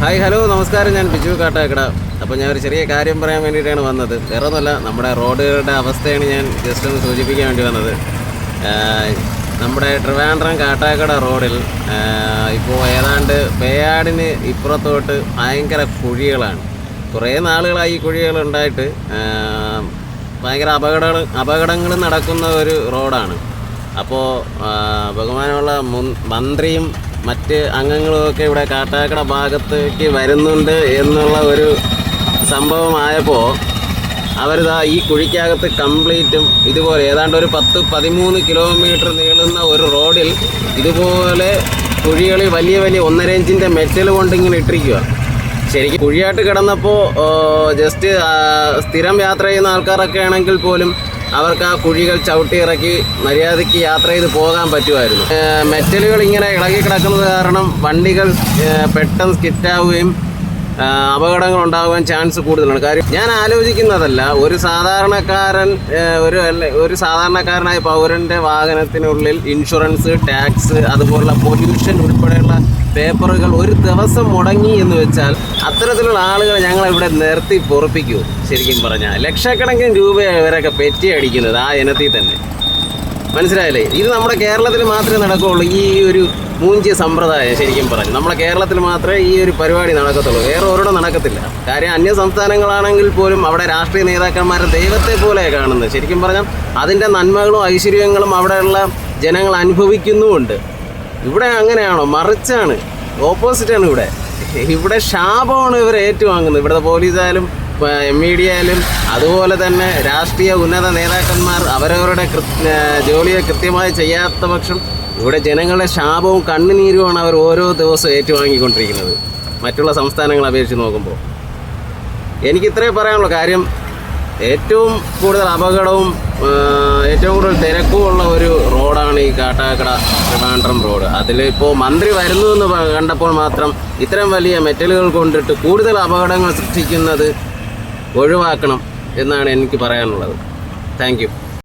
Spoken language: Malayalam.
ഹായ് ഹലോ നമസ്കാരം. ഞാൻ ബിജു കാട്ടാക്കട. അപ്പോൾ ഞാൻ ഒരു ചെറിയ കാര്യം പറയാൻ വേണ്ടിയിട്ടാണ് വന്നത്. വേറെ ഒന്നുമല്ല, നമ്മുടെ റോഡുകളുടെ അവസ്ഥയാണ് ഞാൻ ജസ്റ്റ് ഒന്ന് സൂചിപ്പിക്കാൻ വേണ്ടി വന്നത്. നമ്മുടെ ട്രിവാൻഡ്രം കാട്ടാക്കട റോഡിൽ ഇപ്പോൾ ഏതാണ്ട് പേയാടിന് ഇപ്പുറത്തോട്ട് ഭയങ്കര കുഴികളാണ്. കുറേ നാളുകളായി ഈ കുഴികളുണ്ടായിട്ട് ഭയങ്കര അപകടങ്ങൾ നടക്കുന്ന ഒരു റോഡാണ്. അപ്പോൾ ബഹുമാനമുള്ള മന്ത്രിയും മറ്റ് അംഗങ്ങളുമൊക്കെ ഇവിടെ കാട്ടാക്കട ഭാഗത്തേക്ക് വരുന്നുണ്ട് എന്നുള്ള ഒരു സംഭവമായപ്പോൾ അവരിതാ ഈ കുഴിക്കകത്ത് കംപ്ലീറ്റും ഇതുപോലെ ഏതാണ്ട് ഒരു 10-13 കിലോമീറ്റർ നീളുന്ന ഒരു റോഡിൽ ഇതുപോലെ കുഴികളിൽ വലിയ 1.5 ഇഞ്ചിൻ്റെ മെറ്റൽ കൊണ്ടിങ്ങനെ ഇട്ടിരിക്കുക. ശരിക്കും കുഴിയായിട്ട് കിടന്നപ്പോൾ ജസ്റ്റ് സ്ഥിരം യാത്ര ചെയ്യുന്ന ആൾക്കാരൊക്കെ ആണെങ്കിൽ പോലും അവർക്ക് ആ കുഴികൾ ചവിട്ടി ഇറക്കി മര്യാദയ്ക്ക് യാത്ര ചെയ്ത് പോകാൻ പറ്റുമായിരുന്നു. മെറ്റലുകൾ ഇങ്ങനെ ഇളകി കിടക്കുന്നത് കാരണം വണ്ടികൾ പെട്ടെന്ന് സ്കിറ്റാവുകയും അപകടങ്ങൾ ഉണ്ടാകാൻ ചാൻസ് കൂടുതലാണ്. കാര്യം ഞാൻ ആലോചിക്കുന്നതല്ല, ഒരു സാധാരണക്കാരനായ പൗരൻ്റെ വാഹനത്തിനുള്ളിൽ ഇൻഷുറൻസ്, ടാക്സ്, അതുപോലുള്ള പൊല്യൂഷൻ ഉൾപ്പെടെയുള്ള പേപ്പറുകൾ ഒരു ദിവസം മുടങ്ങി എന്ന് വെച്ചാൽ അത്തരത്തിലുള്ള ആളുകൾ ഞങ്ങളിവിടെ നിർത്തി പൊറപ്പിക്കൂ. ശരിക്കും പറഞ്ഞാൽ ലക്ഷക്കണക്കിന് രൂപയാണ് ഇവരൊക്കെ പെറ്റി അടിക്കുന്നത് ആ ഇനത്തിൽ തന്നെ. മനസ്സിലായില്ലേ? ഇത് നമ്മുടെ കേരളത്തിൽ മാത്രമേ നടക്കുകയുള്ളൂ ഈ ഒരു മൂഞ്ചിയ സമ്പ്രദായം. ശരിക്കും പറഞ്ഞു നമ്മുടെ കേരളത്തിൽ മാത്രമേ ഈ ഒരു പരിപാടി നടക്കത്തുള്ളൂ, വേറെ ഒരിടം നടക്കത്തില്ല. കാര്യം അന്യ സംസ്ഥാനങ്ങളാണെങ്കിൽ പോലും അവിടെ രാഷ്ട്രീയ നേതാക്കന്മാരെ ദൈവത്തെ പോലെ കാണുന്നത്. ശരിക്കും പറഞ്ഞാൽ അതിൻ്റെ നന്മകളും ഐശ്വര്യങ്ങളും അവിടെയുള്ള ജനങ്ങൾ അനുഭവിക്കുന്നുമുണ്ട്. ഇവിടെ അങ്ങനെയാണോ? മറിച്ചാണ്, ഓപ്പോസിറ്റാണ്. ഇവിടെ ശാപമാണ് ഇവർ ഏറ്റുവാങ്ങുന്നത്. ഇവിടുത്തെ പോലീസായാലും മീഡിയ ആയാലും അതുപോലെ തന്നെ രാഷ്ട്രീയ ഉന്നത നേതാക്കന്മാർ അവരവരുടെ ജോലിയെ കൃത്യമായി ചെയ്യാത്ത പക്ഷം ഇവിടെ ജനങ്ങളുടെ ശാപവും കണ്ണുനീരുമാണ് അവർ ഓരോ ദിവസവും ഏറ്റുവാങ്ങിക്കൊണ്ടിരിക്കുന്നത് മറ്റുള്ള സംസ്ഥാനങ്ങളെ അപേക്ഷിച്ച് നോക്കുമ്പോൾ. എനിക്കിത്രേ പറയാനുള്ള കാര്യം, ഏറ്റവും കൂടുതൽ അപകടവും ഏറ്റവും കൂടുതൽ തിരക്കുമുള്ള ഒരു റോഡാണ് ഈ കാട്ടാക്കട ട്രിവാൻഡ്രം റോഡ്. അതിലിപ്പോൾ മന്ത്രി വരുന്നു എന്ന് കണ്ടപ്പോൾ മാത്രം ഇത്തരം വലിയ മെറ്റലുകൾ കൊണ്ടിട്ട് കൂടുതൽ അപകടങ്ങൾ സൃഷ്ടിക്കുന്നത് ഒഴിവാക്കണം എന്നാണ് എനിക്ക് പറയാനുള്ളത്. Thank you.